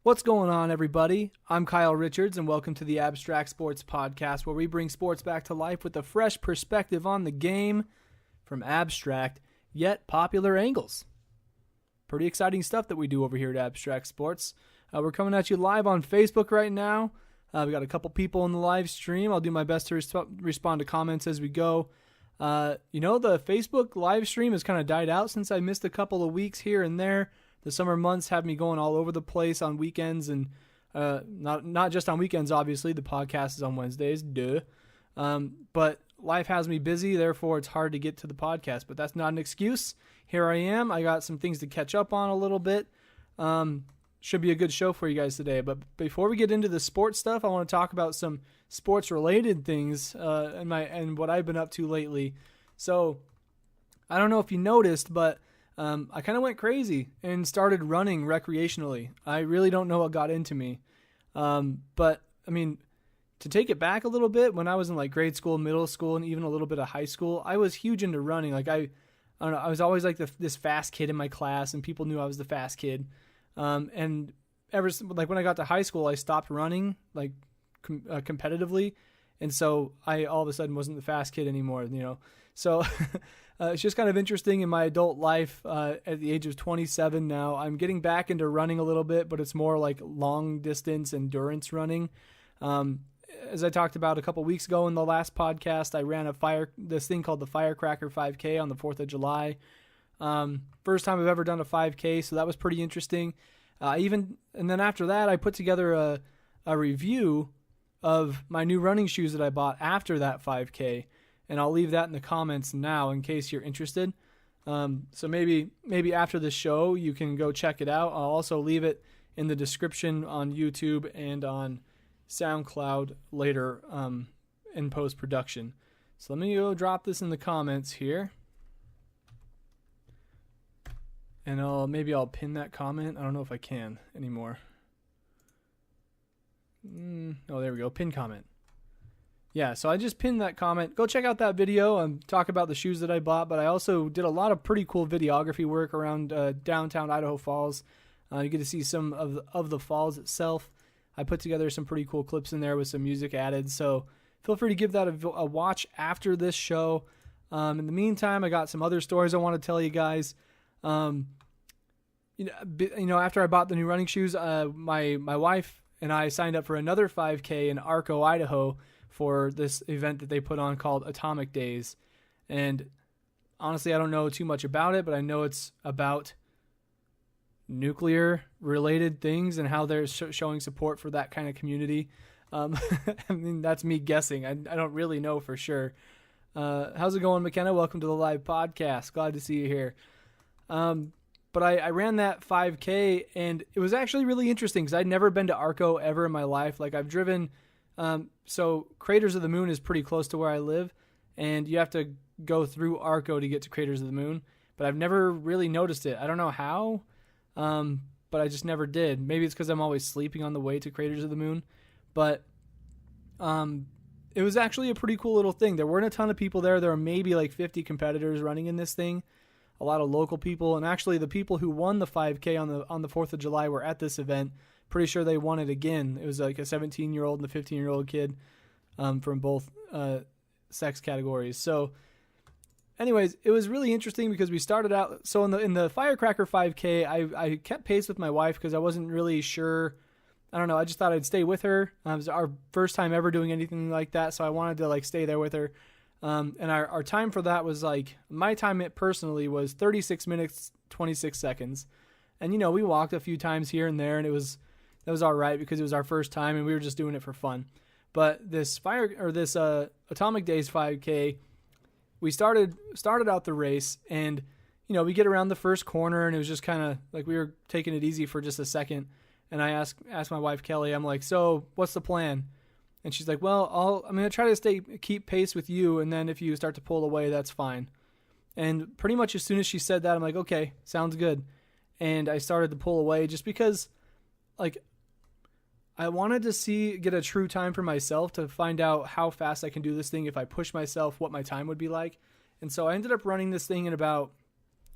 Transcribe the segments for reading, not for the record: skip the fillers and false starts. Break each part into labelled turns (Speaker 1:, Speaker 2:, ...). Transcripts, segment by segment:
Speaker 1: What's going on, everybody? I'm Kyle Richards, and welcome to the Abstract Sports Podcast, where we bring sports back to life with a fresh perspective on the game from abstract, yet popular angles. Pretty exciting stuff that we do over here at Abstract Sports. We're coming at you live on Facebook right now. We got a couple people in the live stream. I'll do my best to respond to comments as we go. The Facebook live stream has kind of died out since I missed a couple of weeks here and there. The summer months have me going all over the place on weekends, and not just on weekends, obviously. The podcast is on Wednesdays, duh. But life has me busy, therefore it's hard to get to the podcast. But that's not an excuse. Here I am. I got some things to catch up on a little bit. Should be a good show for you guys today. But before we get into the sports stuff, I want to talk about some sports-related things and what I've been up to lately. So I don't know if you noticed, but I kind of went crazy and started running recreationally. I really don't know what got into me. But, I mean, to take it back a little bit, when I was in like grade school, middle school, and even a little bit of high school, I was huge into running. Like I don't know, I was always like this fast kid in my class, and people knew I was the fast kid. And when I got to high school, I stopped running like competitively. And so I all of a sudden wasn't the fast kid anymore, So it's just kind of interesting in my adult life at the age of 27 now. I'm getting back into running a little bit, but it's more like long distance endurance running. As I talked about a couple weeks ago in the last podcast, I ran this thing called the Firecracker 5K on the 4th of July. First time I've ever done a 5K, so that was pretty interesting. And then after that, I put together a review of my new running shoes that I bought after that 5K. And I'll leave that in the comments now in case you're interested. So maybe after the show, you can go check it out. I'll also leave it in the description on YouTube and on SoundCloud later in post-production. So let me go drop this in the comments here. And maybe I'll pin that comment. I don't know if I can anymore. Oh, there we go. Pin comment. Yeah, so I just pinned that comment. Go check out that video and talk about the shoes that I bought, but I also did a lot of pretty cool videography work around downtown Idaho Falls. You get to see some of the falls itself. I put together some pretty cool clips in there with some music added, so feel free to give that a watch after this show. In the meantime, I got some other stories I want to tell you guys. After I bought the new running shoes, my wife and I signed up for another 5K in Arco, Idaho, for this event that they put on called Atomic Days. And honestly, I don't know too much about it, but I know it's about nuclear-related things and how they're showing support for that kind of community. I mean, that's me guessing. I don't really know for sure. How's it going, McKenna? Welcome to the live podcast. Glad to see you here. But I ran that 5K, and it was actually really interesting because I'd never been to Arco ever in my life. Like, I've driven... So Craters of the Moon is pretty close to where I live, and you have to go through Arco to get to Craters of the Moon, but I've never really noticed it. I don't know how, but I just never did. Maybe it's because I'm always sleeping on the way to Craters of the Moon, but it was actually a pretty cool little thing. There weren't a ton of people there. There were maybe like 50 competitors running in this thing, a lot of local people, and actually the people who won the 5K on the 4th of July were at this event. Pretty sure they won it again. It was like a 17-year-old and a 15-year-old kid from both sex categories. So anyways, it was really interesting because we started out. So in the Firecracker 5K, I kept pace with my wife because I wasn't really sure. I don't know. I just thought I'd stay with her. It was our first time ever doing anything like that, so I wanted to like stay there with her. And our time for that was like, my time personally was 36 minutes, 26 seconds. And, we walked a few times here and there, and it was all right because it was our first time and we were just doing it for fun. But this Atomic Days 5K, we started out the race, and we get around the first corner, and it was just kind of like we were taking it easy for just a second. And I asked my wife Kelly, I'm like, so what's the plan? And she's like, well, I'm gonna try to keep pace with you, and then if you start to pull away, that's fine. And pretty much as soon as she said that, I'm like, okay, sounds good. And I started to pull away just because, like, I wanted to get a true time for myself to find out how fast I can do this thing if I push myself, what my time would be like. And so I ended up running this thing in about,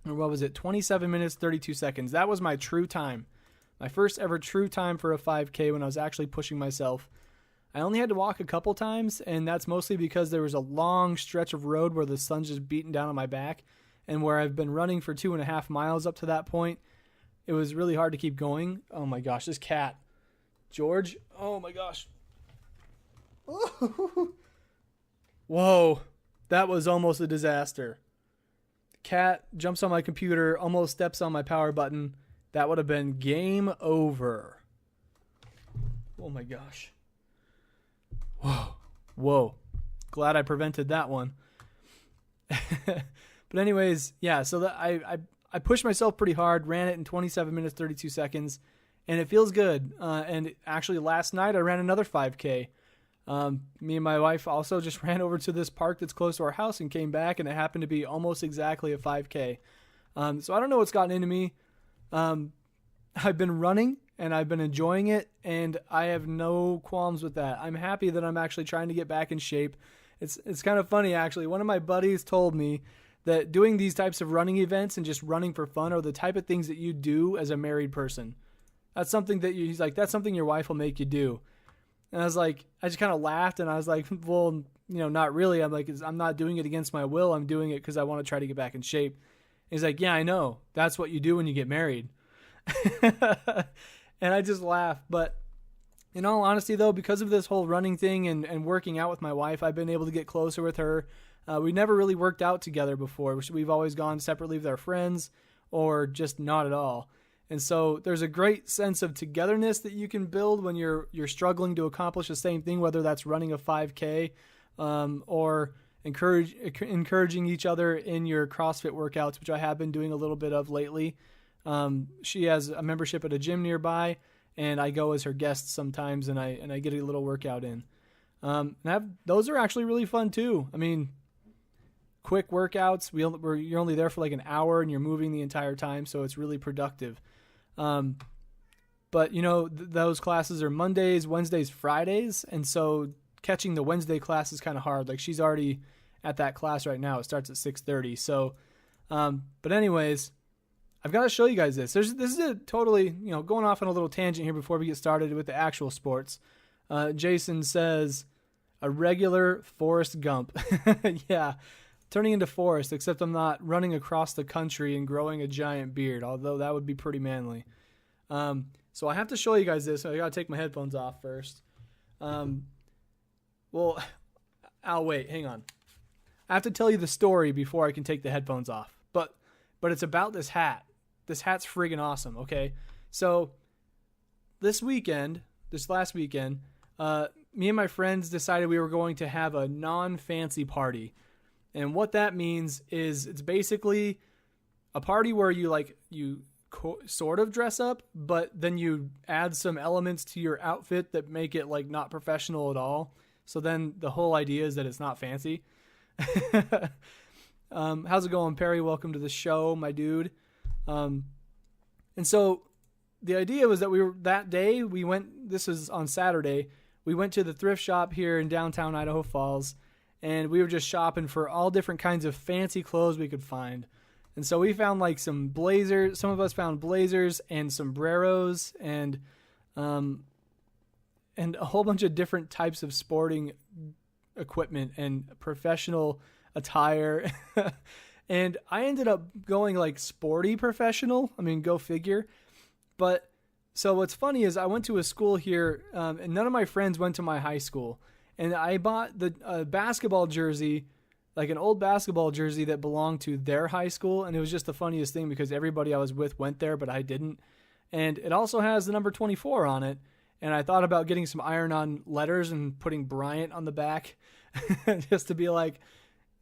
Speaker 1: 27 minutes, 32 seconds. That was my true time. My first ever true time for a 5K when I was actually pushing myself. I only had to walk a couple times, and that's mostly because there was a long stretch of road where the sun's just beating down on my back, and where I've been running for 2.5 miles up to that point. It was really hard to keep going. Oh my gosh, this cat. George, oh my gosh. Whoa, that was almost a disaster. The cat jumps on my computer, almost steps on my power button. That would have been game over. Oh my gosh. Whoa. Glad I prevented that one. But anyways, yeah, so that I pushed myself pretty hard, ran it in 27 minutes, 32 seconds, and it feels good. And actually last night I ran another 5K. Me and my wife also just ran over to this park that's close to our house and came back, and it happened to be almost exactly a 5K. So I don't know what's gotten into me. I've been running and I've been enjoying it, and I have no qualms with that. I'm happy that I'm actually trying to get back in shape. It's kind of funny, actually. One of my buddies told me that doing these types of running events and just running for fun are the type of things that you do as a married person. That's something that he's like, that's something your wife will make you do. And I was like, I just kind of laughed, and I was like, well, not really. I'm like, I'm not doing it against my will. I'm doing it because I want to try to get back in shape. And he's like, yeah, I know. That's what you do when you get married. And I just laughed. But in all honesty, though, because of this whole running thing and working out with my wife, I've been able to get closer with her. We never really worked out together before. We've always gone separately with our friends or just not at all. And so there's a great sense of togetherness that you can build when you're struggling to accomplish the same thing, whether that's running a 5K or encouraging each other in your CrossFit workouts, which I have been doing a little bit of lately. She has a membership at a gym nearby, and I go as her guest sometimes, and I get a little workout in. Those are actually really fun too. I mean, quick workouts. You're only there for like an hour, and you're moving the entire time, so it's really productive. But those classes are Mondays, Wednesdays, Fridays, and so catching the Wednesday class is kind of hard. Like, she's already at that class right now. It starts at 6:30. So, but anyways, I've got to show you guys this. This is a totally, going off on a little tangent here before we get started with the actual sports. Jason says, a regular Forrest Gump. Yeah, turning into Forrest, except I'm not running across the country and growing a giant beard, although that would be pretty manly. So I have to show you guys this. I got to take my headphones off first. Well, I'll wait. Hang on. I have to tell you the story before I can take the headphones off. But it's about this hat. This hat's friggin' awesome, okay? So this last weekend, me and my friends decided we were going to have a non-fancy party. And what that means is it's basically a party where you sort of dress up, but then you add some elements to your outfit that make it like not professional at all. So then the whole idea is that it's not fancy. How's it going, Perry? Welcome to the show, my dude. And so the idea was that this was on Saturday, we went to the thrift shop here in downtown Idaho Falls, and we were just shopping for all different kinds of fancy clothes we could find. And so we found like some blazers. Some of us found blazers and sombreros and a whole bunch of different types of sporting equipment and professional attire. And I ended up going like sporty professional. I mean, go figure. But so what's funny is I went to a school here, and none of my friends went to my high school. And I bought the basketball jersey, like an old basketball jersey that belonged to their high school. And it was just the funniest thing because everybody I was with went there, but I didn't. And it also has the number 24 on it. And I thought about getting some iron-on letters and putting Bryant on the back just to be like,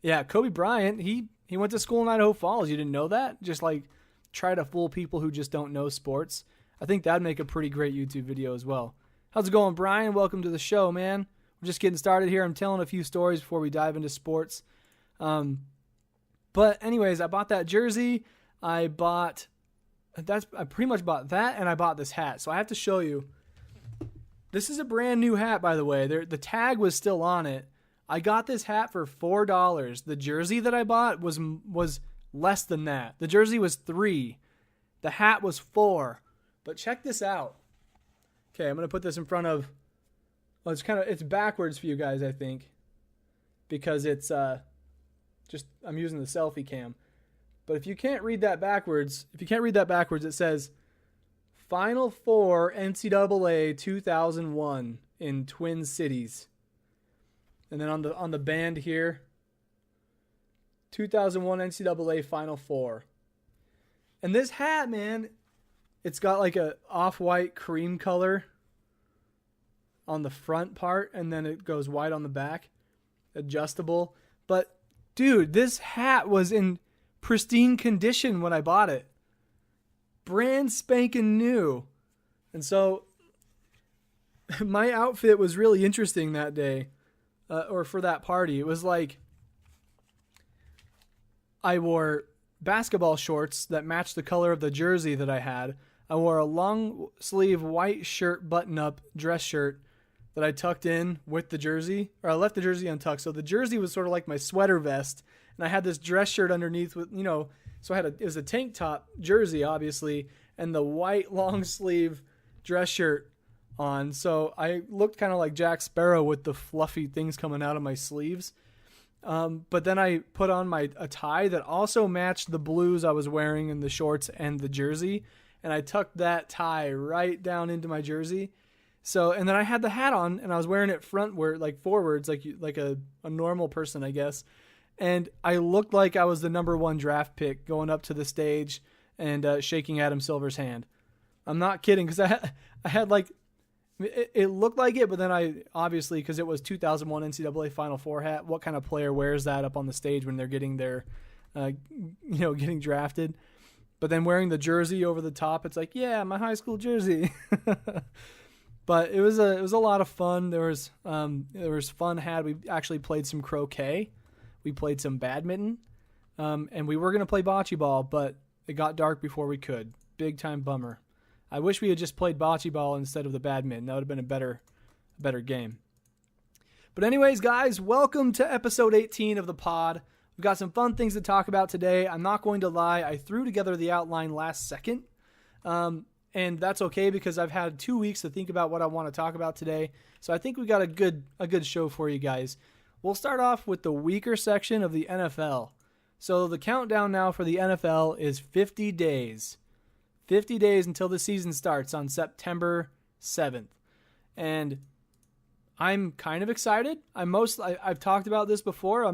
Speaker 1: yeah, Kobe Bryant, he went to school in Idaho Falls. You didn't know that? Just like try to fool people who just don't know sports. I think that'd make a pretty great YouTube video as well. How's it going, Brian? Welcome to the show, man. We're just getting started here. I'm telling a few stories before we dive into sports. But anyways, I bought that jersey. I pretty much bought that, and I bought this hat. So I have to show you. This is a brand new hat, by the way. The tag was still on it. I got this hat for $4. The jersey that I bought was less than that. The jersey was $3. The hat was $4. But check this out. Okay, I'm going to put this in front of, well, it's backwards for you guys, I think, because it's I'm using the selfie cam. But if you can't read that backwards, it says Final Four NCAA 2001 in Twin Cities. And then on the band here, 2001 NCAA Final Four. And this hat, man, it's got like a off-white cream color on the front part, and then it goes white on the back. Adjustable. But, dude, this hat was in pristine condition when I bought it. Brand spanking new. And so my outfit was really interesting that day, or for that party. It was like I wore basketball shorts that matched the color of the jersey that I had. I wore a long sleeve white shirt, button-up dress shirt that I tucked in with the jersey, or I left the jersey untucked. So the jersey was sort of like my sweater vest, and I had this dress shirt underneath with, so it was a tank top jersey, obviously, and the white long sleeve dress shirt on. So I looked kind of like Jack Sparrow with the fluffy things coming out of my sleeves. But then I put on a tie that also matched the blues I was wearing in the shorts and the jersey. And I tucked that tie right down into my jersey. So, and then I had the hat on and I was wearing it forwards, like a normal person, I guess. And I looked like I was the number 1 draft pick going up to the stage and shaking Adam Silver's hand. I'm not kidding, because I had like, it looked like it, but then I obviously, because it was 2001 NCAA Final Four hat, what kind of player wears that up on the stage when they're getting their, getting drafted? But then wearing the jersey over the top, it's like, yeah, my high school jersey. But it was a lot of fun. There was fun had. We actually played some croquet. We played some badminton, and we were gonna play bocce ball, but it got dark before we could. Big time bummer. I wish we had just played bocce ball instead of the badminton. That would have been a better game. But anyways, guys, welcome to episode 18 of the pod. We've got some fun things to talk about today. I'm not going to lie. I threw together the outline last second. And that's okay, because I've had 2 weeks to think about what I want to talk about today. So I think we got a good show for you guys. We'll start off with the weaker section of the NFL. So the countdown now for the NFL is 50 days. 50 days until the season starts on September 7th. And I'm kind of excited. I've talked about this before.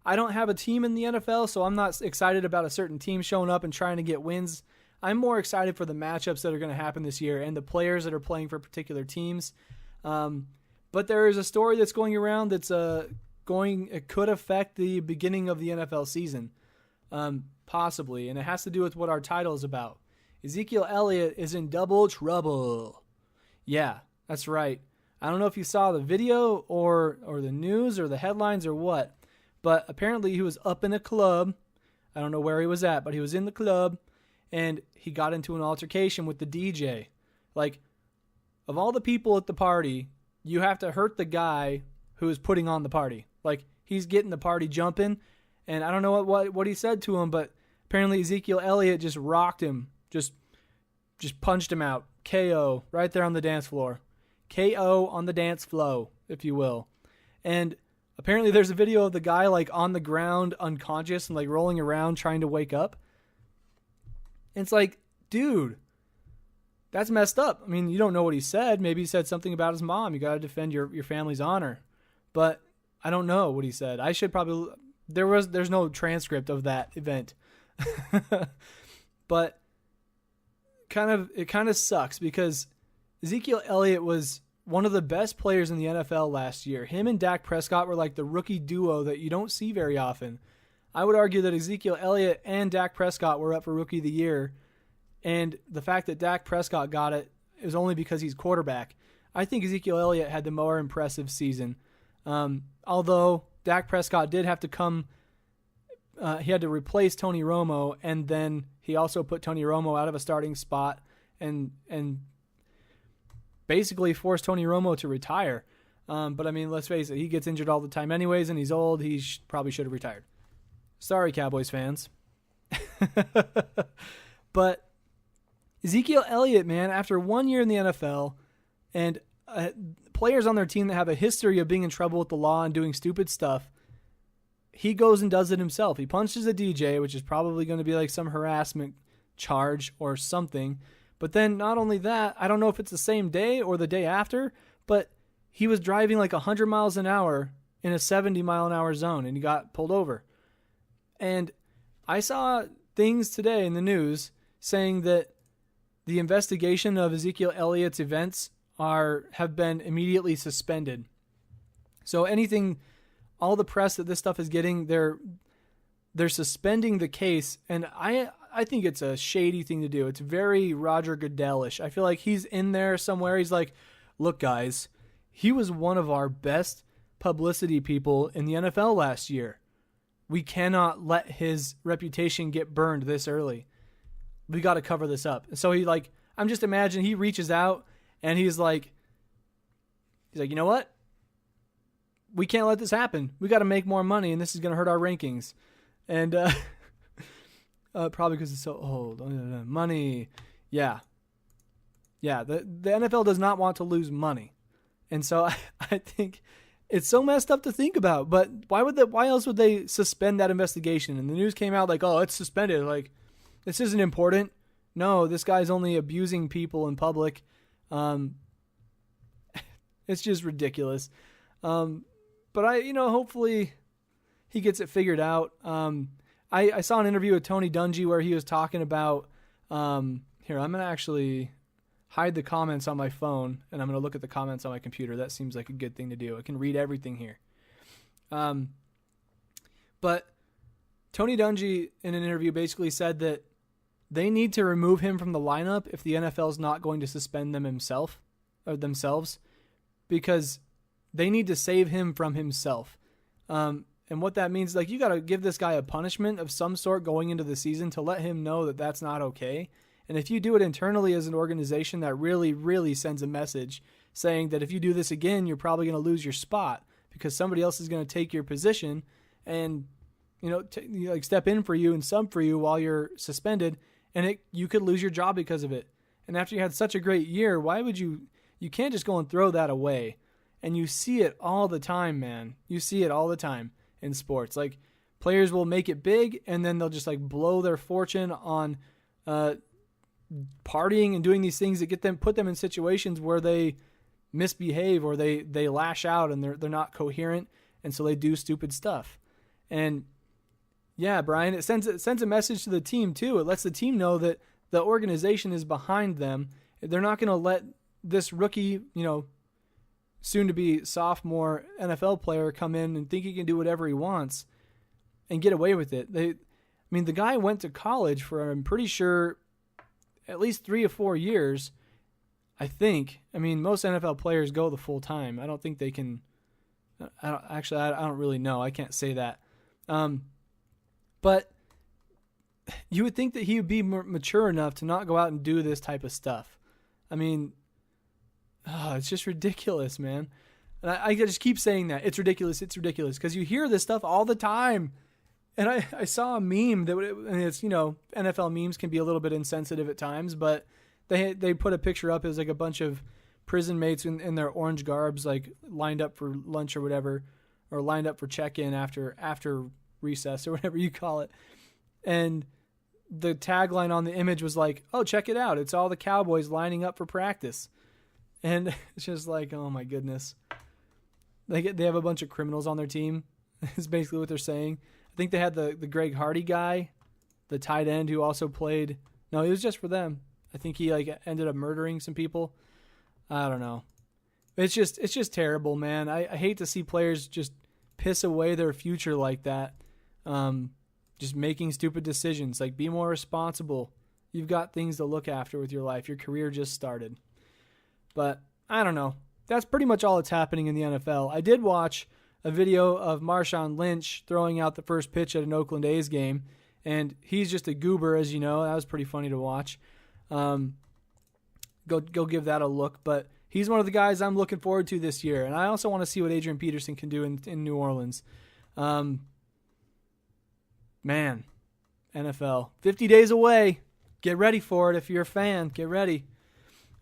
Speaker 1: I don't have a team in the NFL, so I'm not excited about a certain team showing up and trying to get wins. I'm more excited for the matchups that are going to happen this year and the players that are playing for particular teams. But there is a story that's going around that's it could affect the beginning of the NFL season, possibly, and it has to do with what our title is about. Ezekiel Elliott is in double trouble. Yeah, that's right. I don't know if you saw the video or the news or the headlines or what, but apparently he was up in a club. I don't know where he was at, but he was in the club, and he got into an altercation with the DJ. Like, of all the people at the party, you have to hurt the guy who is putting on the party. Like, he's getting the party jumping, and I don't know what he said to him, but apparently Ezekiel Elliott just rocked him, just punched him out. KO right there on the dance floor. KO on the dance flow, if you will. And apparently there's a video of the guy like on the ground, unconscious, and like rolling around trying to wake up. And it's like, dude, that's messed up. I mean, you don't know what he said. Maybe he said something about his mom. You got to defend your family's honor. But I don't know what he said. I should probably, there's no transcript of that event. But it kind of sucks, because Ezekiel Elliott was one of the best players in the NFL last year. Him and Dak Prescott were like the rookie duo that you don't see very often. I would argue that Ezekiel Elliott and Dak Prescott were up for Rookie of the Year, and the fact that Dak Prescott got it is only because he's quarterback. I think Ezekiel Elliott had the more impressive season. Although Dak Prescott did have to he had to replace Tony Romo, and then he also put Tony Romo out of a starting spot and basically forced Tony Romo to retire. But I mean, let's face it, he gets injured all the time anyways, and he's old. He probably should have retired. Sorry, Cowboys fans. But Ezekiel Elliott, man, after 1 year in the NFL and players on their team that have a history of being in trouble with the law and doing stupid stuff, he goes and does it himself. He punches a DJ, which is probably going to be like some harassment charge or something. But then not only that, I don't know if it's the same day or the day after, but he was driving like 100 miles an hour in a 70-mile-an-hour zone, and he got pulled over. And I saw things today in the news saying that the investigation of Ezekiel Elliott's events have been immediately suspended. So all the press that this stuff is getting, they're suspending the case, and I think it's a shady thing to do. It's very Roger Goodell-ish. I feel like he's in there somewhere. He's like, look, guys, he was one of our best publicity people in the NFL last year. We cannot let his reputation get burned this early. We got to cover this up. So I'm just imagining he reaches out and he's like, you know what? We can't let this happen. We got to make more money, and this is going to hurt our rankings. And probably because it's so old. Money. Yeah. The NFL does not want to lose money. And so I think it's so messed up to think about. But why else would they suspend that investigation? And the news came out like, oh, it's suspended. Like, this isn't important. No, this guy's only abusing people in public. It's just ridiculous. But hopefully he gets it figured out. I saw an interview with Tony Dungy where he was talking about, here, I'm going to actually hide the comments on my phone, and I'm going to look at the comments on my computer. That seems like a good thing to do. I can read everything here. But Tony Dungy in an interview basically said that they need to remove him from the lineup if the NFL is not going to suspend them themselves, because they need to save him from himself. And what that means, like, you got to give this guy a punishment of some sort going into the season to let him know that that's not okay. And if you do it internally as an organization, that really, really sends a message saying that if you do this again, you're probably going to lose your spot because somebody else is going to take your position and, step in for you and sub for you while you're suspended, and you could lose your job because of it. And after you had such a great year, why would you can't just go and throw that away. And you see it all the time, man. You see it all the time in sports. Like, players will make it big, and then they'll just blow their fortune on partying and doing these things that put them in situations where they misbehave or they lash out and they're not coherent, and so they do stupid stuff. And yeah, Brian, it sends a message to the team too. It lets the team know that the organization is behind them. They're not going to let this rookie, soon to be sophomore NFL player come in and think he can do whatever he wants and get away with it. The guy went to college for, I'm pretty sure, at least 3 or 4 years, I think. Most NFL players go the full time. I don't think they can. I don't really know. I can't say that. But you would think that he would be more mature enough to not go out and do this type of stuff. It's just ridiculous, man. And I just keep saying that. It's ridiculous, because you hear this stuff all the time. And I saw a meme and it's, NFL memes can be a little bit insensitive at times, but they put a picture up as like a bunch of prison mates in their orange garbs, like lined up for lunch or whatever, or lined up for check-in after recess or whatever you call it. And the tagline on the image was like, oh, check it out. It's all the Cowboys lining up for practice. And it's just like, oh my goodness. They have a bunch of criminals on their team. Is basically what they're saying. I think they had the Greg Hardy guy, the tight end who also played. No, it was just for them. I think he ended up murdering some people. I don't know. It's just terrible, man. I hate to see players just piss away their future like that. Just making stupid decisions. Like, be more responsible. You've got things to look after with your life. Your career just started. But I don't know. That's pretty much all that's happening in the NFL. I did watch a video of Marshawn Lynch throwing out the first pitch at an Oakland A's game, and he's just a goober, as you know. That was pretty funny to watch. Go give that a look. But he's one of the guys I'm looking forward to this year, and I also want to see what Adrian Peterson can do in New Orleans. Man, NFL, 50 days away. get ready for it if you're a fan. Get ready.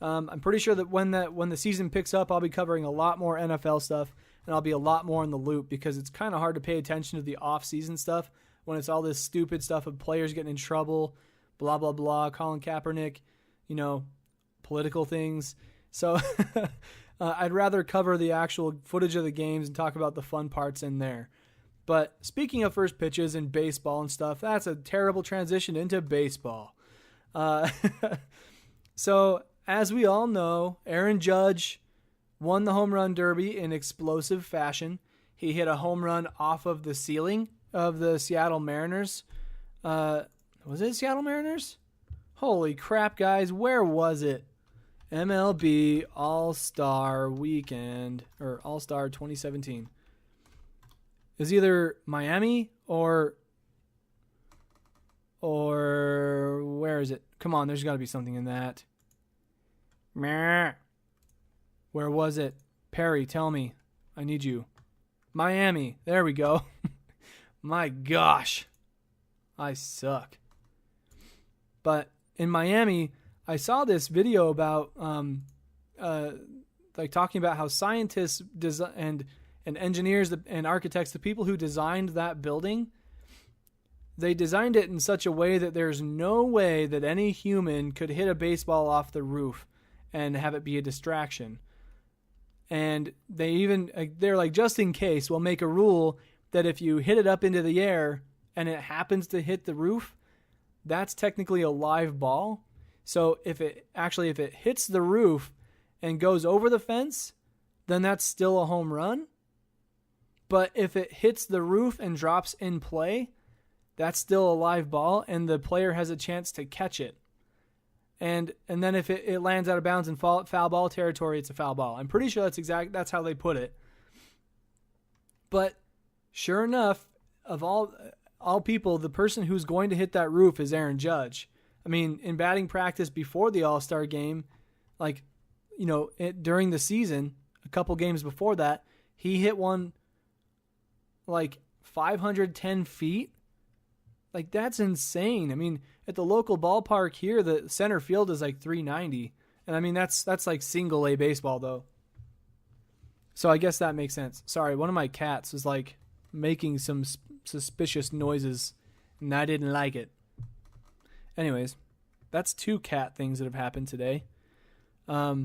Speaker 1: I'm pretty sure that when the season picks up, I'll be covering a lot more NFL stuff, and I'll be a lot more in the loop because it's kind of hard to pay attention to the off-season stuff when it's all this stupid stuff of players getting in trouble, blah, blah, blah, Colin Kaepernick, political things. So I'd rather cover the actual footage of the games and talk about the fun parts in there. But speaking of first pitches and baseball and stuff, that's a terrible transition into baseball. So as we all know, Aaron Judge won the home run derby in explosive fashion. He hit a home run off of the ceiling of the Seattle Mariners. Was it Seattle Mariners? Holy crap, guys. Where was it? MLB All-Star Weekend, or All-Star 2017. It was either Miami or where is it? Come on, there's got to be something in that. Where was it? Perry, tell me. I need you. Miami. There we go. My gosh. I suck. But in Miami, I saw this video about talking about how scientists and engineers and architects, the people who designed that building, they designed it in such a way that there's no way that any human could hit a baseball off the roof and have it be a distraction. And they're like, just in case, we'll make a rule that if you hit it up into the air and it happens to hit the roof, that's technically a live ball. So if it hits the roof and goes over the fence, then that's still a home run. But if it hits the roof and drops in play, that's still a live ball, and the player has a chance to catch it. And then if it lands out of bounds in foul ball territory, it's a foul ball. I'm pretty sure that's how they put it. But sure enough, of all people, the person who's going to hit that roof is Aaron Judge. I mean, in batting practice before the All-Star game, during the season, a couple games before that, he hit one 510 feet. That's insane. I mean, at the local ballpark here, the center field is 390. And I mean, that's single A baseball though. So I guess that makes sense. Sorry, one of my cats was making some suspicious noises and I didn't like it. Anyways, that's 2 cat things that have happened today. But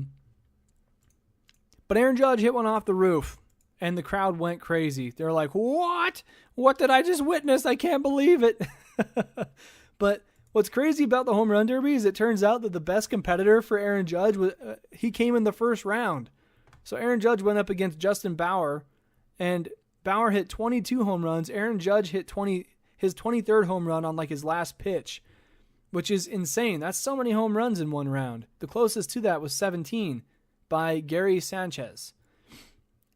Speaker 1: Aaron Judge hit one off the roof and the crowd went crazy. They're like, what? What did I just witness? I can't believe it. But what's crazy about the home run derby is it turns out that the best competitor for Aaron Judge, he came in the first round. So Aaron Judge went up against Justin Bauer, and Bauer hit 22 home runs. Aaron Judge hit his 23rd home run on his last pitch, which is insane. That's so many home runs in one round. The closest to that was 17 by Gary Sanchez.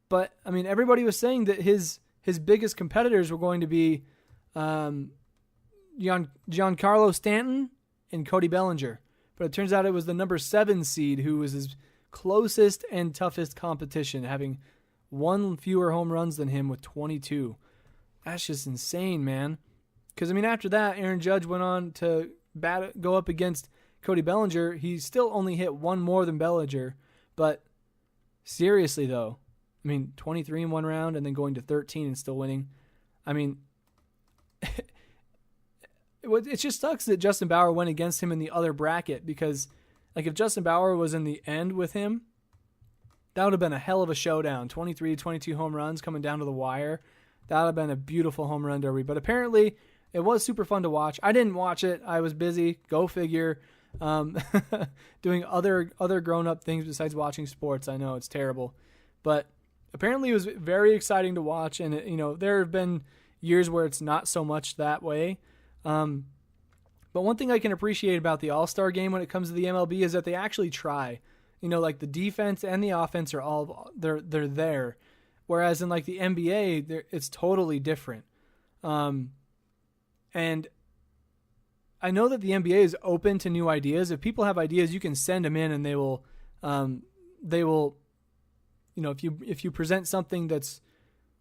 Speaker 1: But, I mean, everybody was saying that his biggest competitors were going to be Giancarlo Stanton and Cody Bellinger. But it turns out it was the number 7 seed who was his closest and toughest competition, having 1 fewer home runs than him with 22. That's just insane, man. Because, I mean, after that, Aaron Judge went on to go up against Cody Bellinger. He still only hit 1 more than Bellinger. But seriously, though, I mean, 23 in one round and then going to 13 and still winning. I mean, it just sucks that Justin Bauer went against him in the other bracket because, if Justin Bauer was in the end with him, that would have been a hell of a showdown. 23 to 22 home runs coming down to the wire. That would have been a beautiful home run derby. But apparently, it was super fun to watch. I didn't watch it. I was busy. Go figure. Doing other grown-up things besides watching sports. I know it's terrible. But apparently it was very exciting to watch. And, there have been years where it's not so much that way. But one thing I can appreciate about the All-Star game when it comes to the MLB is that they actually try. The defense and the offense are all they're there. Whereas in the NBA, it's totally different. And I know that the NBA is open to new ideas. If people have ideas, you can send them in and they will, if you present something that's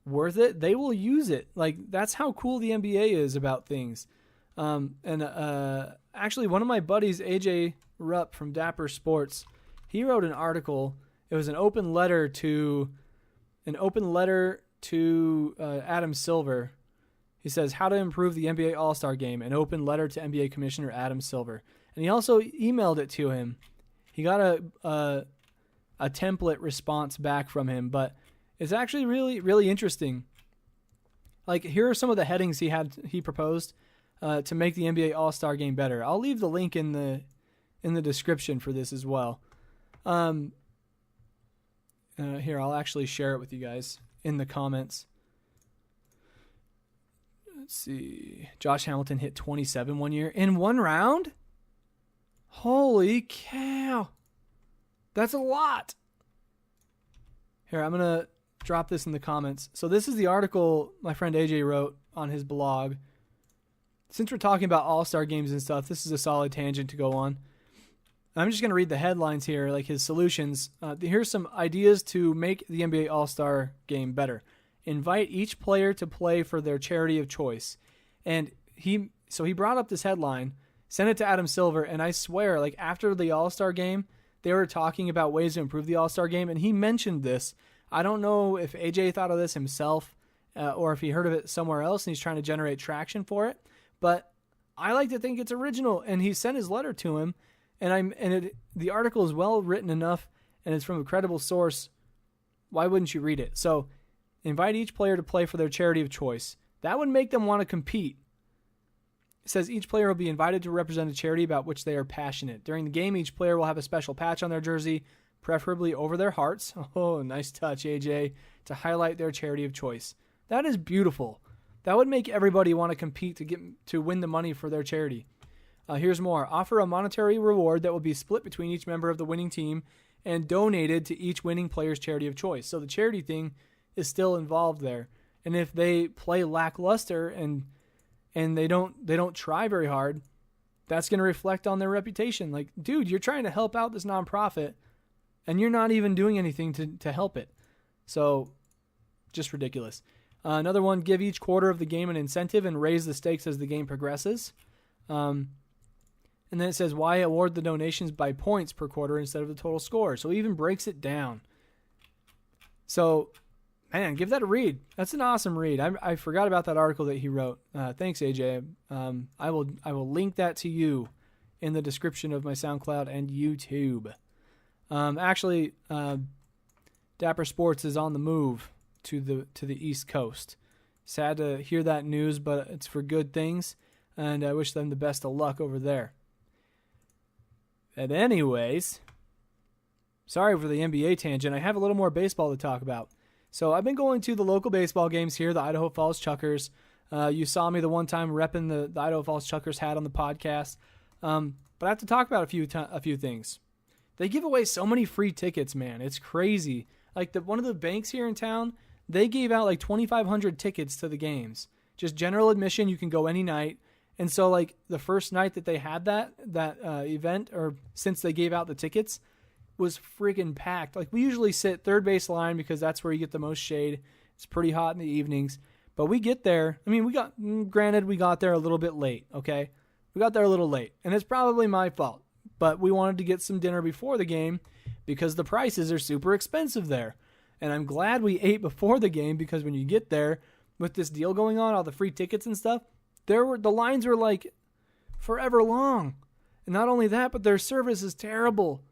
Speaker 1: worth it, they will use it. That's how cool the NBA is about things. And actually, one of my buddies, AJ Rupp from Dapper Sports, he wrote an article. It was an open letter to Adam Silver. He says, how to improve the NBA All-Star Game, an open letter to NBA Commissioner Adam Silver. And he also emailed it to him. He got a template response back from him, but it's actually really, really interesting. Like, here are some of the headings he proposed to make the NBA All-Star Game better. I'll leave the link in the description for this as well. Here, I'll actually share it with you guys in the comments. Let's see. Josh Hamilton hit 27 one year in one round? Holy cow. That's a lot. Here, I'm going to drop this in the comments. So this is the article my friend AJ wrote on his blog. Since we're talking about all-star games and stuff, this is a solid tangent to go on. I'm just going to read the headlines here, like his solutions. Here's some ideas to make the NBA All-Star Game better. Invite each player to play for their charity of choice. And he brought up this headline, sent it to Adam Silver, and I swear, like after the All-Star Game, they were talking about ways to improve the All-Star Game, and he mentioned this. I don't know if AJ thought of this himself or if he heard of it somewhere else and he's trying to generate traction for it, but I like to think it's original, and he sent his letter to him, the article is well written enough, and it's from a credible source. Why wouldn't you read it? So, invite each player to play for their charity of choice. That would make them want to compete. It says each player will be invited to represent a charity about which they are passionate. During the game, each player will have a special patch on their jersey, preferably over their hearts. Oh, nice touch, AJ, to highlight their charity of choice. That is beautiful. That would make everybody want to compete to win the money for their charity. Here's more. Offer a monetary reward that will be split between each member of the winning team and donated to each winning player's charity of choice. So the charity thing is still involved there. And if they play lackluster and they don't try very hard, that's going to reflect on their reputation. Like, dude, you're trying to help out this nonprofit, and you're not even doing anything to help it. So, just ridiculous. Another one, give each quarter of the game an incentive and raise the stakes as the game progresses. And then it says, why award the donations by points per quarter instead of the total score? So it even breaks it down. So, man, give that a read. That's an awesome read. I forgot about that article that he wrote. Thanks, AJ. I will link that to you in the description of my SoundCloud and YouTube. Actually, Dapper Sports is on the move to the East Coast. Sad to hear that news, but it's for good things, and I wish them the best of luck over there. And anyways, sorry for the NBA tangent. I have a little more baseball to talk about. So I've been going to the local baseball games here, the Idaho Falls Chuckers. You saw me the one time repping the Idaho Falls Chuckers hat on the podcast. But I have to talk about a few things. They give away so many free tickets, man. It's crazy. Like one of the banks here in town, they gave out like 2,500 tickets to the games. Just general admission, you can go any night. And so like the first night that they had that event, or since they gave out the tickets, was freaking packed. Like we usually sit third base line because that's where you get the most shade. It's pretty hot in the evenings. But we get there. I mean, we got there a little bit late, okay? We got there a little late. And it's probably my fault. But we wanted to get some dinner before the game because the prices are super expensive there. And I'm glad we ate before the game because when you get there with this deal going on, all the free tickets and stuff, the lines were like forever long. And not only that, but their service is terrible.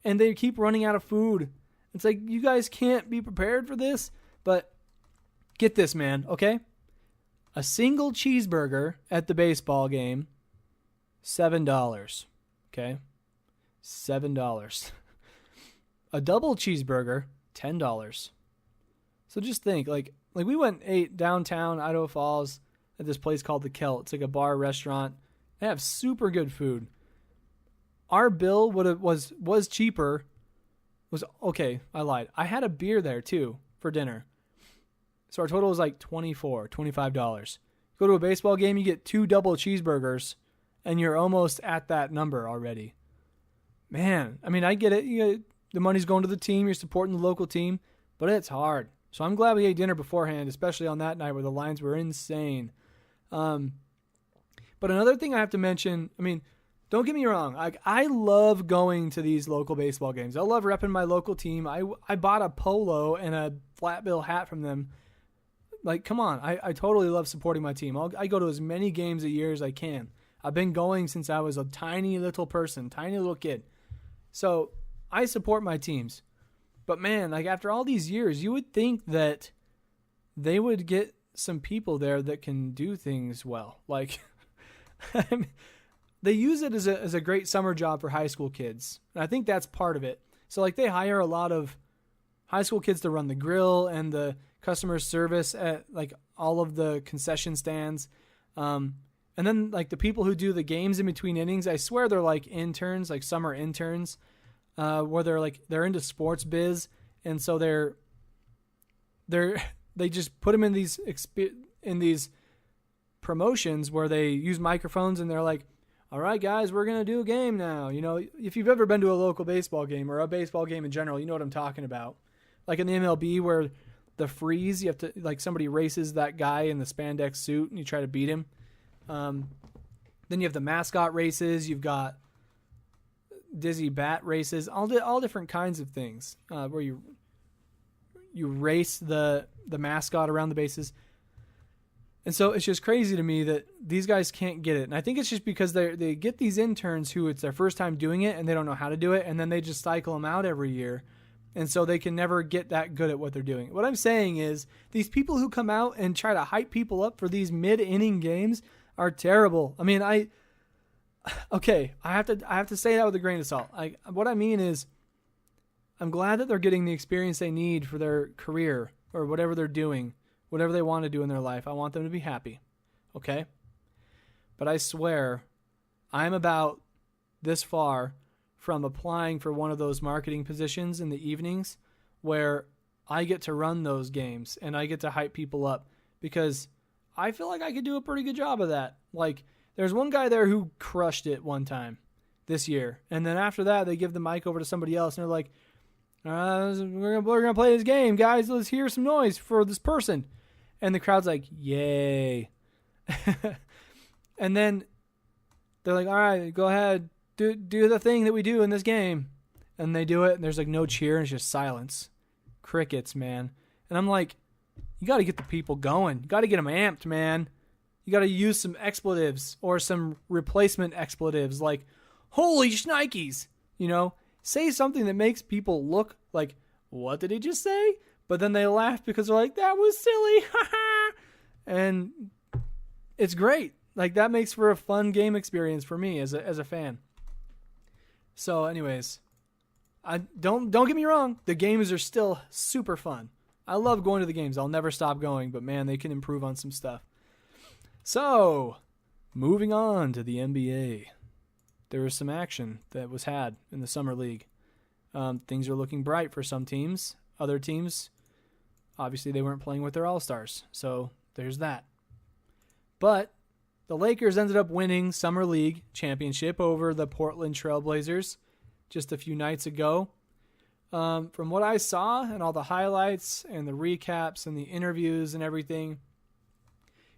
Speaker 1: And they keep running out of food. It's like, you guys can't be prepared for this. But get this, man, okay? A single cheeseburger at the baseball game, $7. Okay? $7. A double cheeseburger, $10. So just think, like we ate downtown Idaho Falls at this place called The Celt. It's like a bar restaurant. They have super good food. Our bill was cheaper. I lied. I had a beer there too for dinner. So our total was like $25. Go to a baseball game, you get 2 double cheeseburgers, and you're almost at that number already. Man, I mean, I get it. The money's going to the team. You're supporting the local team, but it's hard. So I'm glad we ate dinner beforehand, especially on that night where the lines were insane. But another thing I have to mention, I mean, don't get me wrong. I love going to these local baseball games. I love repping my local team. I bought a polo and a flat bill hat from them. Like, come on. I totally love supporting my team. I go to as many games a year as I can. I've been going since I was a tiny little person, tiny little kid. So I support my teams. But man, like after all these years, you would think that they would get some people there that can do things well. Like, I mean, they use it as a great summer job for high school kids. And I think that's part of it. So like they hire a lot of high school kids to run the grill and the customer service at like all of the concession stands. And then like the people who do the games in between innings, I swear they're like interns, like summer interns, where they're into sports biz. And so they just put them in these promotions where they use microphones and they're like, all right, guys, we're going to do a game now. You know, if you've ever been to a local baseball game or a baseball game in general, you know what I'm talking about. Like in the MLB where the freeze, you have to, like somebody races that guy in the spandex suit and you try to beat him. Then you have the mascot races. You've got dizzy bat races, all different kinds of things where you race the mascot around the bases. And so it's just crazy to me that these guys can't get it. And I think it's just because they get these interns who it's their first time doing it and they don't know how to do it. And then they just cycle them out every year. And so they can never get that good at what they're doing. What I'm saying is these people who come out and try to hype people up for these mid-inning games are terrible. I mean, I have to say that with a grain of salt. What I mean is I'm glad that they're getting the experience they need for their career or whatever they're doing. Whatever they want to do in their life, I want them to be happy, okay? But I swear, I'm about this far from applying for one of those marketing positions in the evenings where I get to run those games and I get to hype people up because I feel like I could do a pretty good job of that. Like, there's one guy there who crushed it one time this year, and then after that, they give the mic over to somebody else, and they're like, we're gonna play this game, guys. Let's hear some noise for this person. And the crowd's like, yay. And then they're like, all right, go ahead, do the thing that we do in this game. And they do it, and there's like no cheer, and it's just silence. Crickets, man. And I'm like, you got to get the people going. You got to get them amped, man. You got to use some expletives or some replacement expletives like, holy shnikes, you know? Say something that makes people look like, what did he just say? But then they laugh because they're like, that was silly. And it's great. Like that makes for a fun game experience for me as a fan. So anyways, don't get me wrong. The games are still super fun. I love going to the games. I'll never stop going, but man, they can improve on some stuff. So moving on to the NBA. There was some action that was had in the Summer League. Things are looking bright for some teams. Other teams, obviously they weren't playing with their All-Stars, so there's that. But the Lakers ended up winning Summer League championship over the Portland Trail Blazers just a few nights ago. From what I saw and all the highlights and the recaps and the interviews and everything,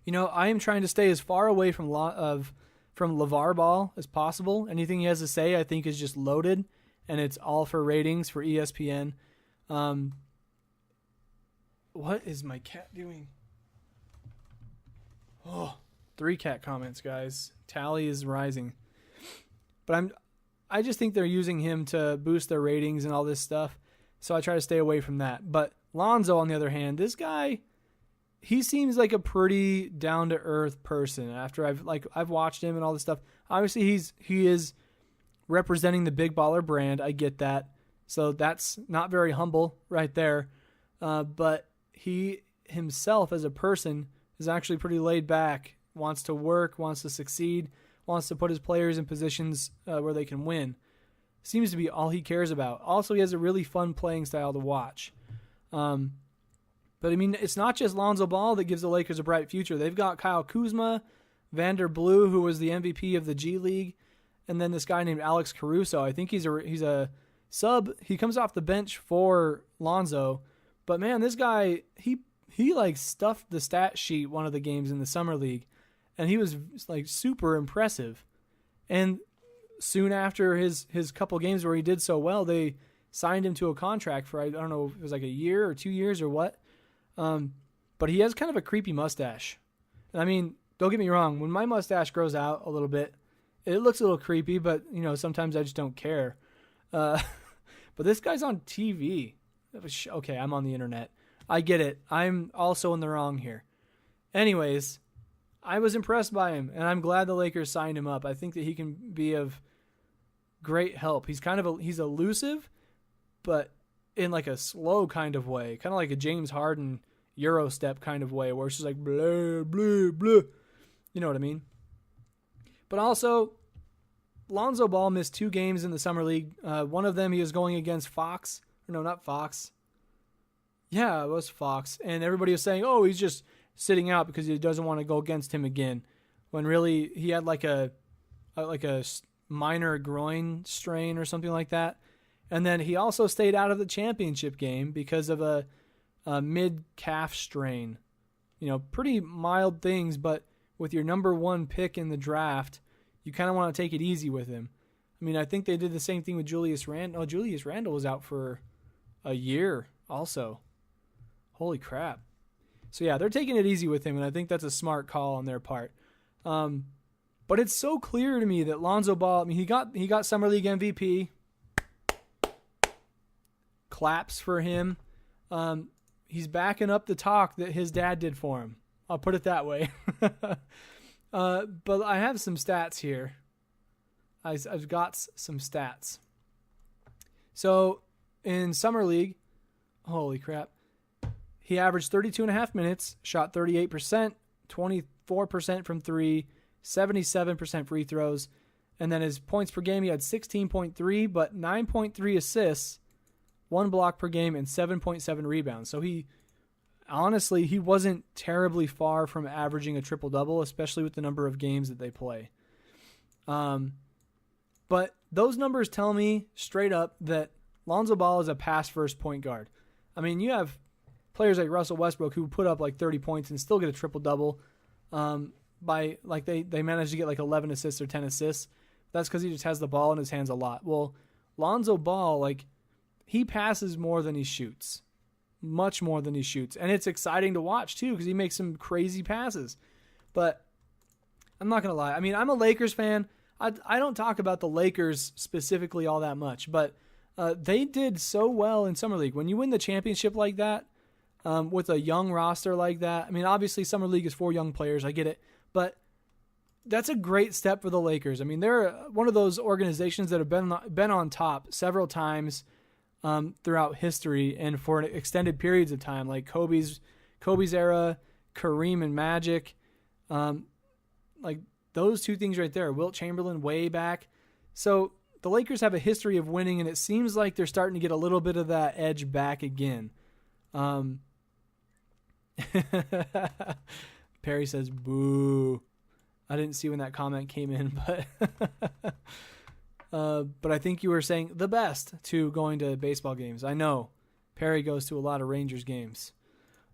Speaker 1: you know, I am trying to stay as far away from LeVar Ball as possible. Anything he has to say, I think, is just loaded, and it's all for ratings for ESPN. What is my cat doing? Oh, 3 cat comments, guys. Tally is rising. But I just think they're using him to boost their ratings and all this stuff, so I try to stay away from that. But Lonzo, on the other hand, this guy, he seems like a pretty down-to-earth person. After I've watched him and all this stuff. Obviously, he is representing the Big Baller brand. I get that. So that's not very humble right there. But he himself as a person is actually pretty laid back, wants to work, wants to succeed, wants to put his players in positions where they can win. Seems to be all he cares about. Also, he has a really fun playing style to watch. But, I mean, it's not just Lonzo Ball that gives the Lakers a bright future. They've got Kyle Kuzma, Vander Blue, who was the MVP of the G League, and then this guy named Alex Caruso. I think he's a sub. He comes off the bench for Lonzo. But, man, this guy, he like stuffed the stat sheet one of the games in the Summer League, and he was like super impressive. And soon after his couple games where he did so well, they signed him to a contract for, I don't know if it was like a year or 2 years or what. But he has kind of a creepy mustache. I mean, don't get me wrong. When my mustache grows out a little bit, it looks a little creepy, but, sometimes I just don't care. But this guy's on TV. Okay, I'm on the internet. I get it. I'm also in the wrong here. Anyways, I was impressed by him, and I'm glad the Lakers signed him up. I think that he can be of great help. He's elusive, but in like a slow kind of way, kind of like a James Harden Euro step kind of way, where it's just like blah, blah, blah. You know what I mean? But also, Lonzo Ball missed 2 games in the Summer League. One of them he was going against Fox. No, not Fox. Yeah, it was Fox. And everybody was saying, oh, he's just sitting out because he doesn't want to go against him again. When really he had like a minor groin strain or something like that. And then he also stayed out of the championship game because of a mid-calf strain. Pretty mild things, but with your number 1 pick in the draft, you kind of want to take it easy with him. I mean, I think they did the same thing with Julius Randle. Oh, Julius Randle was out for a year also. Holy crap. So, yeah, they're taking it easy with him, and I think that's a smart call on their part. But it's so clear to me that Lonzo Ball, I mean, he got Summer League MVP. Claps for him. He's backing up the talk that his dad did for him. I'll put it that way. But I have some stats here. I've got some stats. So in Summer League, holy crap, he averaged 32.5 minutes, shot 38%, 24% from 3, 77% free throws. And then his points per game, he had 16.3, but 9.3 assists, 1 block per game, and 7.7 rebounds. So he wasn't terribly far from averaging a triple-double, especially with the number of games that they play. But those numbers tell me straight up that Lonzo Ball is a pass-first point guard. I mean, you have players like Russell Westbrook who put up like 30 points and still get a triple-double by like they managed to get like 11 assists or 10 assists. That's because he just has the ball in his hands a lot. Well, Lonzo Ball, like, he passes more than he shoots. Much more than he shoots. And it's exciting to watch, too, because he makes some crazy passes. But I'm not going to lie. I mean, I'm a Lakers fan. I don't talk about the Lakers specifically all that much. But they did so well in Summer League. When you win the championship like that, with a young roster like that, I mean, obviously Summer League is for young players. I get it. But that's a great step for the Lakers. I mean, they're one of those organizations that have been on top several times throughout history and for extended periods of time, like Kobe's era, Kareem and Magic, like those two things right there, Wilt Chamberlain way back. So the Lakers have a history of winning, and it seems like they're starting to get a little bit of that edge back again. Perry says, boo. I didn't see when that comment came in, but I think you were saying the best to going to baseball games. I know Perry goes to a lot of Rangers games.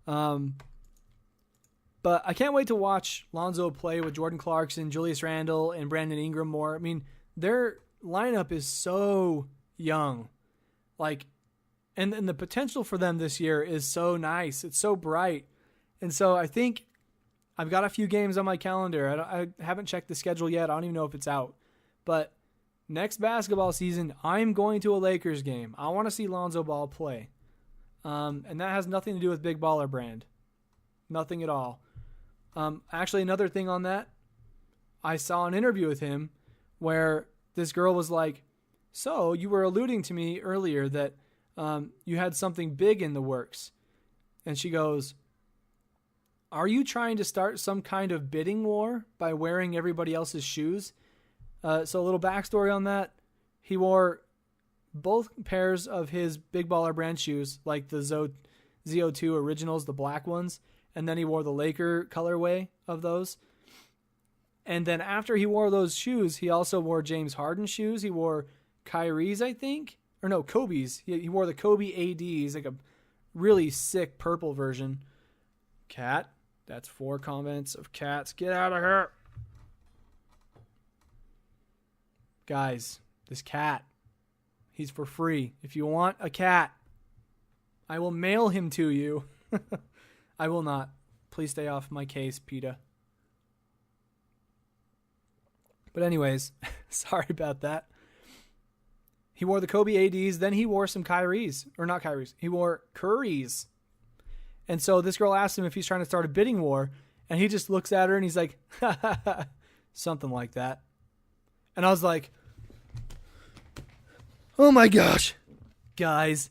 Speaker 1: But I can't wait to watch Lonzo play with Jordan Clarkson, Julius Randle, and Brandon Ingram more. I mean, their lineup is so young. Like, and the potential for them this year is so nice. It's so bright. And so I think I've got a few games on my calendar. I haven't checked the schedule yet. I don't even know if it's out. But next basketball season, I'm going to a Lakers game. I want to see Lonzo Ball play. And that has nothing to do with Big Baller Brand. Nothing at all. Actually, another thing on that, I saw an interview with him where this girl was like, so you were alluding to me earlier that you had something big in the works. And she goes, are you trying to start some kind of bidding war by wearing everybody else's shoes? So a little backstory on that. He wore both pairs of his Big Baller Brand shoes, like the ZO2 originals, the black ones. And then he wore the Laker colorway of those. And then after he wore those shoes, he also wore James Harden's shoes. He wore Kyrie's, I think. Or no, Kobe's. He wore the Kobe ADs, like a really sick purple version. Cat. That's 4 comments of cats. Get out of here. Guys, this cat, he's for free. If you want a cat, I will mail him to you. I will not. Please stay off my case, PETA. But anyways, sorry about that. He wore the Kobe ADs, then he wore some Kyrie's. Or not Kyrie's. He wore Curry's. And so this girl asked him if he's trying to start a bidding war, and he just looks at her and he's like, something like that. And I was like, oh my gosh, guys,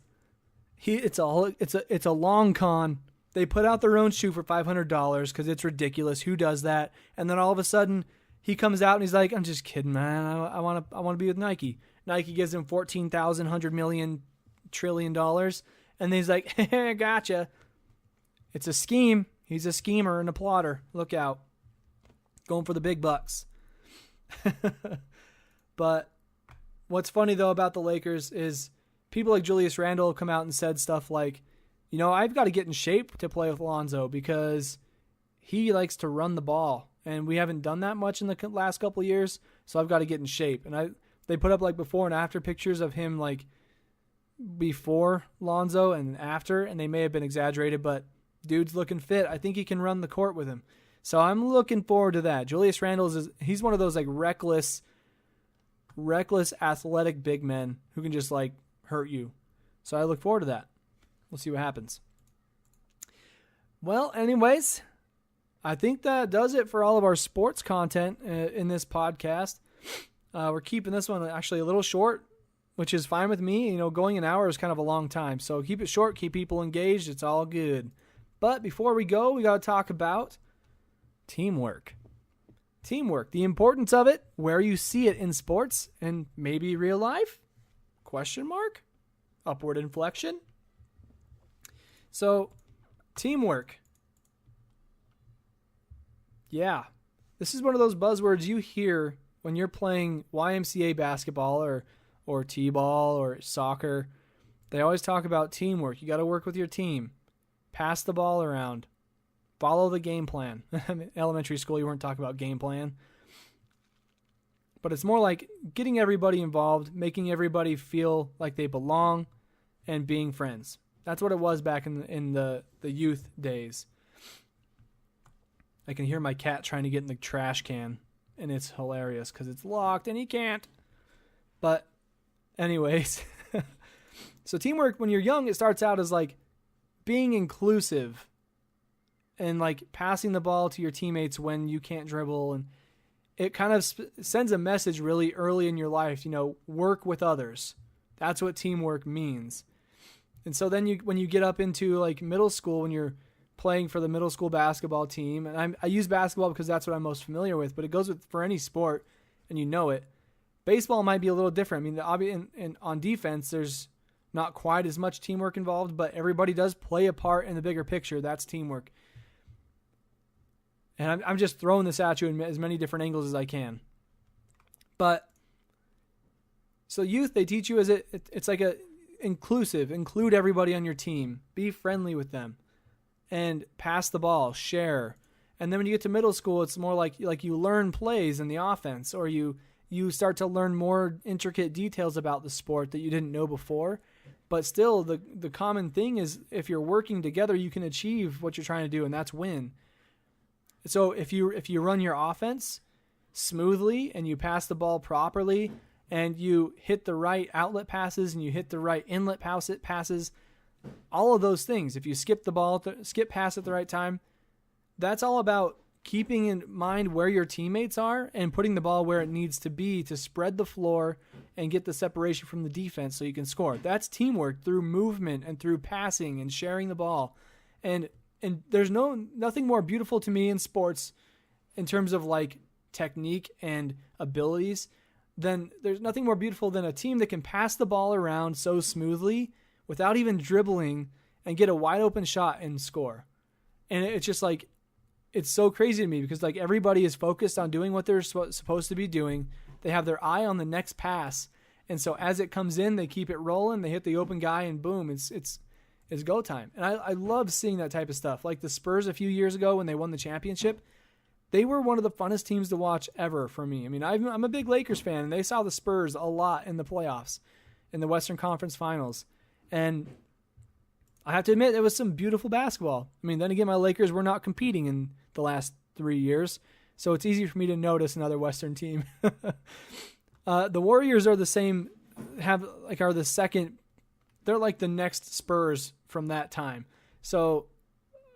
Speaker 1: it's a long con. They put out their own shoe for $500 because it's ridiculous. Who does that? And then all of a sudden he comes out and he's like, I'm just kidding, man. I want to be with Nike. Nike gives him $14,000, $100 million, $1 trillion. And then he's like, hey, gotcha. It's a scheme. He's a schemer and a plotter. Look out. Going for the big bucks. But what's funny, though, about the Lakers is people like Julius Randle have come out and said stuff like, you know, I've got to get in shape to play with Lonzo because he likes to run the ball. And we haven't done that much in the last couple of years, so I've got to get in shape. And they put up like before and after pictures of him like before Lonzo and after, and they may have been exaggerated, but dude's looking fit. I think he can run the court with him. So I'm looking forward to that. Julius Randle he's one of those like reckless athletic big men who can just like hurt you. So I look forward to that. We'll see what happens. Well, anyways, I think that does it for all of our sports content in this podcast. We're keeping this one actually a little short, which is fine with me. You know, going an hour is kind of a long time. So keep it short, keep people engaged. It's all good. But before we go, we got to talk about teamwork. Teamwork, the importance of it, where you see it in sports and maybe real life? Question mark? Upward inflection? So, teamwork. Yeah. This is one of those buzzwords you hear when you're playing YMCA basketball or T-ball or soccer. They always talk about teamwork. You got to work with your team. Pass the ball around. Follow the game plan. In elementary school, you weren't talking about game plan. But it's more like getting everybody involved, making everybody feel like they belong, and being friends. That's what it was back in the youth days. I can hear my cat trying to get in the trash can, and it's hilarious because it's locked and he can't. But anyways, so teamwork when you're young, it starts out as like being inclusive and like passing the ball to your teammates when you can't dribble. And it kind of sends a message really early in your life, you know, work with others. That's what teamwork means. And so then when you get up into like middle school, when you're playing for the middle school basketball team, and I use basketball because that's what I'm most familiar with, but it goes for any sport, and you know it. Baseball might be a little different. I mean, on defense, there's not quite as much teamwork involved, but everybody does play a part in the bigger picture. That's teamwork. And I'm just throwing this at you in as many different angles as I can. But so youth, they teach you it's like include everybody on your team, be friendly with them, and pass the ball, share. And then when you get to middle school, it's more like you learn plays in the offense, or you start to learn more intricate details about the sport that you didn't know before. But still, the common thing is if you're working together, you can achieve what you're trying to do, and that's win. So if you run your offense smoothly and you pass the ball properly and you hit the right outlet passes and you hit the right inlet passes, all of those things, if you skip pass at the right time, that's all about keeping in mind where your teammates are and putting the ball where it needs to be to spread the floor and get the separation from the defense so you can score. That's teamwork through movement and through passing and sharing the ball. And there's nothing more beautiful to me in sports in terms of like technique and abilities there's nothing more beautiful than a team that can pass the ball around so smoothly without even dribbling and get a wide open shot and score. And it's just like, it's so crazy to me because like everybody is focused on doing what they're supposed to be doing. They have their eye on the next pass. And so as it comes in, they keep it rolling, they hit the open guy and boom, it's go time. And I love seeing that type of stuff. Like the Spurs a few years ago when they won the championship, they were one of the funnest teams to watch ever for me. I mean, I'm a big Lakers fan, and they saw the Spurs a lot in the playoffs, in the Western Conference Finals. And I have to admit, it was some beautiful basketball. I mean, then again, my Lakers were not competing in the last 3 years, so it's easy for me to notice another Western team. The Warriors are the same, are the second. They're like the next Spurs from that time. So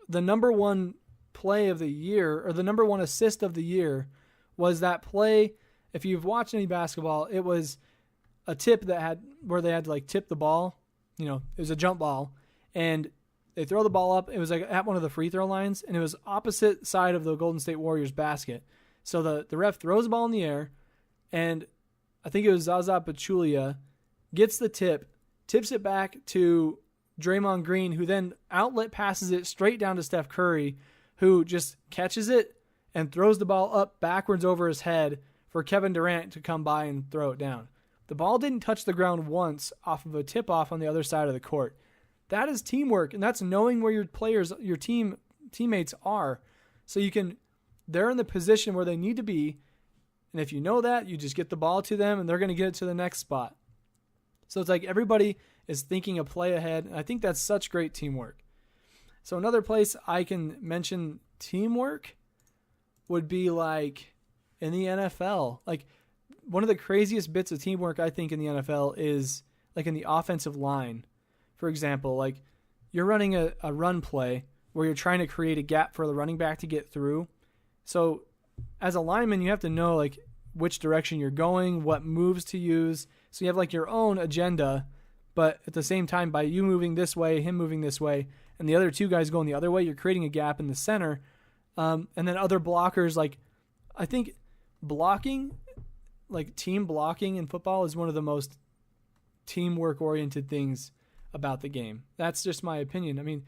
Speaker 1: the number one play of the year, or the number one assist of the year, was that play. If you've watched any basketball, it was a tip where they had to like tip the ball. It was a jump ball, and they throw the ball up. It was like at one of the free throw lines, and it was opposite side of the Golden State Warriors basket. So the ref throws the ball in the air, and I think it was Zaza Pachulia gets the tip, tips it back to Draymond Green, who then outlet passes it straight down to Steph Curry, who just catches it and throws the ball up backwards over his head for Kevin Durant to come by and throw it down. The ball didn't touch the ground once off of a tip-off on the other side of the court. That is teamwork, and that's knowing where your players, your teammates are. So they're in the position where they need to be, and if you know that, you just get the ball to them, and they're going to get it to the next spot. So it's like everybody is thinking a play ahead, and I think that's such great teamwork. So another place I can mention teamwork would be like in the NFL. Like one of the craziest bits of teamwork I think in the NFL is like in the offensive line. For example, like you're running a run play where you're trying to create a gap for the running back to get through. So as a lineman, you have to know like which direction you're going, what moves to use. So you have like your own agenda, but at the same time, by you moving this way, him moving this way, and the other two guys going the other way, you're creating a gap in the center. And then other blockers, like I think blocking, like team blocking in football is one of the most teamwork-oriented things about the game. That's just my opinion. I mean,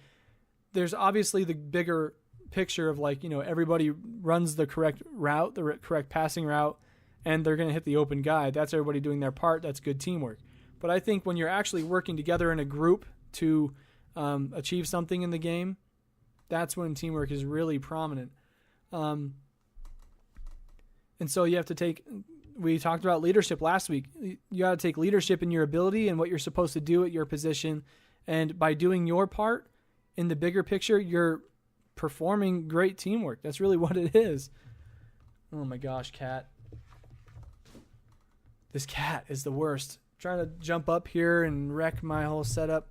Speaker 1: there's obviously the bigger picture of like, everybody runs the correct route, the correct passing route, and they're going to hit the open guy. That's everybody doing their part. That's good teamwork. But I think when you're actually working together in a group to achieve something in the game, that's when teamwork is really prominent. And so you have to we talked about leadership last week. You got to take leadership in your ability and what you're supposed to do at your position. And by doing your part in the bigger picture, you're performing great teamwork. That's really what it is. Oh my gosh, cat. This cat is the worst. Trying to jump up here and wreck my whole setup.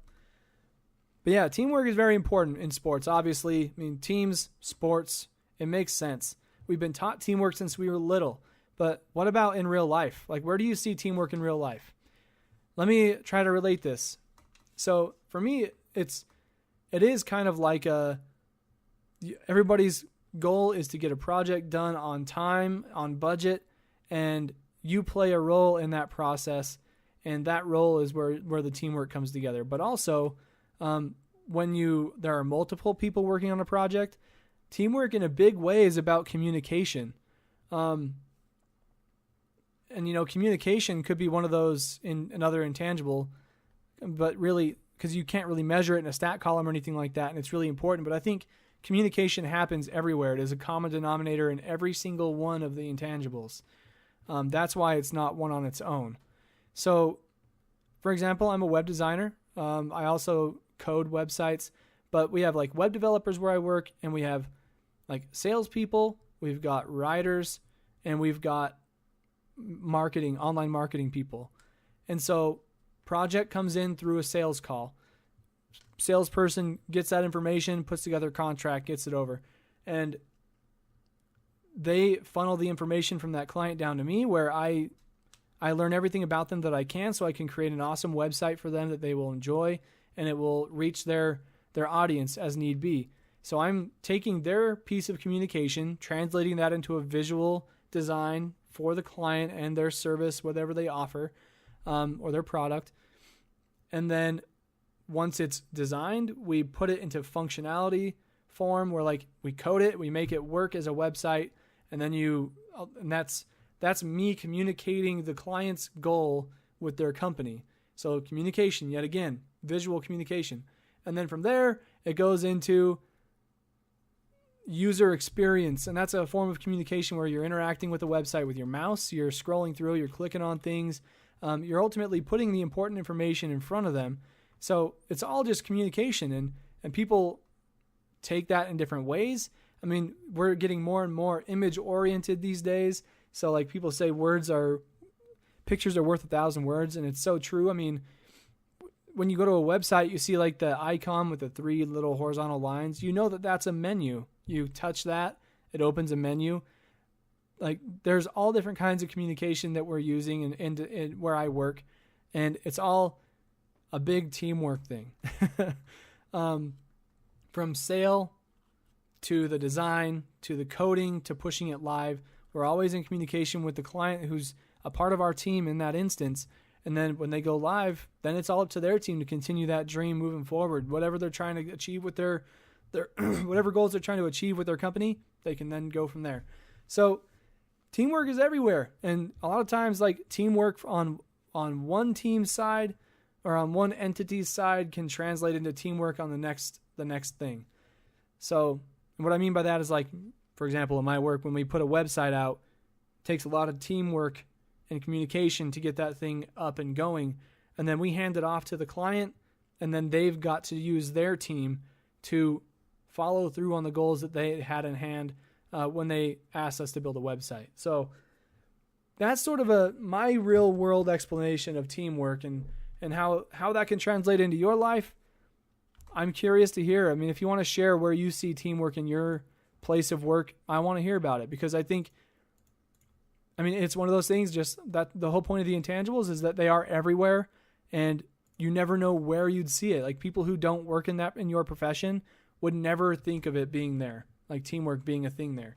Speaker 1: But yeah, teamwork is very important in sports. Obviously, I mean, teams, sports, it makes sense. We've been taught teamwork since we were little. But what about in real life? Like, where do you see teamwork in real life? Let me try to relate this. So for me, it is kind of like everybody's goal is to get a project done on time, on budget, and you play a role in that process, and that role is where the teamwork comes together. But also, when there are multiple people working on a project, teamwork in a big way is about communication. And, communication could be one of those in another intangible, but really, because you can't really measure it in a stat column or anything like that, and it's really important. But I think communication happens everywhere. It is a common denominator in every single one of the intangibles. That's why it's not one on its own. So, for example, I'm a web designer. I also code websites, but we have like web developers where I work, and we have like salespeople, we've got writers, and we've got online marketing people. And so project comes in through a sales call. Salesperson gets that information, puts together a contract, gets it over. And they funnel the information from that client down to me, where I learn everything about them that I can, so I can create an awesome website for them that they will enjoy, and it will reach their audience as need be. So I'm taking their piece of communication, translating that into a visual design for the client and their service, whatever they offer, or their product. And then once it's designed, we put it into functionality form where like we code it, we make it work as a website, and then that's me communicating the client's goal with their company. So communication, yet again, visual communication. And then from there, it goes into user experience, and that's a form of communication where you're interacting with the website with your mouse, you're scrolling through, you're clicking on things, you're ultimately putting the important information in front of them. So it's all just communication, and people take that in different ways. I mean, we're getting more and more image oriented these days. So like people say pictures are worth 1,000 words, and it's so true. I mean, when you go to a website, you see like the icon with the 3 little horizontal lines. You know that that's a menu. You touch that, it opens a menu. Like there's all different kinds of communication that we're using and where I work, and it's all a big teamwork thing. From sale to the design to the coding to pushing it live, we're always in communication with the client who's a part of our team in that instance. And then when they go live, then it's all up to their team to continue that dream moving forward. Whatever they're trying to achieve with their whatever goals they're trying to achieve with their company, they can then go from there. So teamwork is everywhere. And a lot of times like teamwork on one team's side or on one entity's side can translate into teamwork on the next thing. So what I mean by that is like, for example, in my work, when we put a website out, it takes a lot of teamwork and communication to get that thing up and going. And then we hand it off to the client, and then they've got to use their team to follow through on the goals that they had in hand when they asked us to build a website. So that's sort of my real world explanation of teamwork and how that can translate into your life. I'm curious to hear. I mean, if you want to share where you see teamwork in your place of work, I want to hear about it, because I think, it's one of those things, just that the whole point of the intangibles is that they are everywhere, and you never know where you'd see it. Like people who don't work in your profession would never think of it being there, like teamwork being a thing there.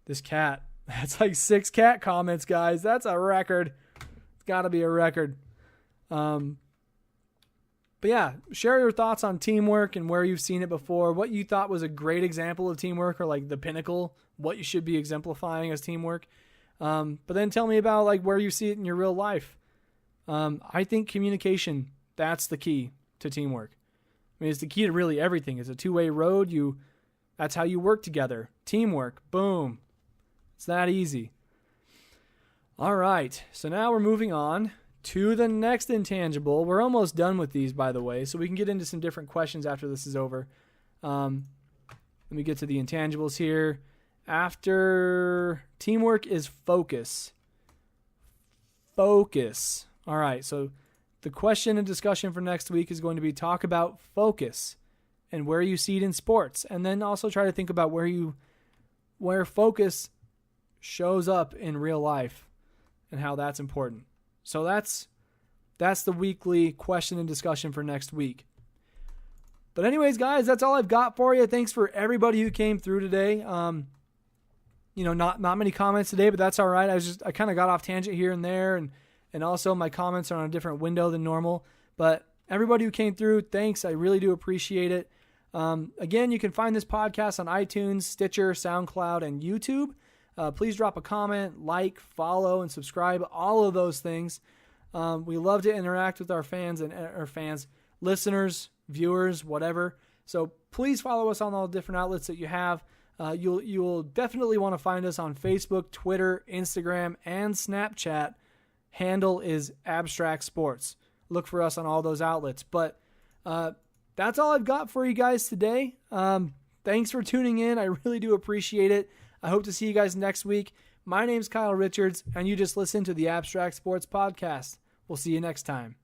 Speaker 1: This cat, that's like 6 cat comments, guys. That's a record. It's got to be a record. But yeah, share your thoughts on teamwork and where you've seen it before, what you thought was a great example of teamwork or like the pinnacle, what you should be exemplifying as teamwork. But then tell me about like where you see it in your real life. I think communication, that's the key to teamwork. It's the key to really everything. It's a two-way road. That's how you work together. Teamwork, boom. It's that easy. All right, so now we're moving on to the next intangible. We're almost done with these, by the way, so we can get into some different questions after this is over. Let me get to the intangibles here. After teamwork is focus. Focus. All right, so the question and discussion for next week is going to be talk about focus and where you see it in sports, and then also try to think about where focus shows up in real life and how that's important. So that's the weekly question and discussion for next week. But anyways, guys, that's all I've got for you. Thanks for everybody who came through today. Not many comments today, but that's all right. I kind of got off tangent here and there, and also my comments are on a different window than normal. But everybody who came through, thanks. I really do appreciate it. Again, you can find this podcast on iTunes, Stitcher, SoundCloud, and YouTube. Please drop a comment, like, follow, and subscribe, all of those things. We love to interact with our fans, listeners, viewers, whatever. So please follow us on all the different outlets that you have. You'll definitely want to find us on Facebook, Twitter, Instagram, and Snapchat. Handle is Abstract Sports. Look for us on all those outlets. But that's all I've got for you guys today. Thanks for tuning in. I really do appreciate it. I hope to see you guys next week. My name's Kyle Richards, and you just listened to the Abstract Sports Podcast. We'll see you next time.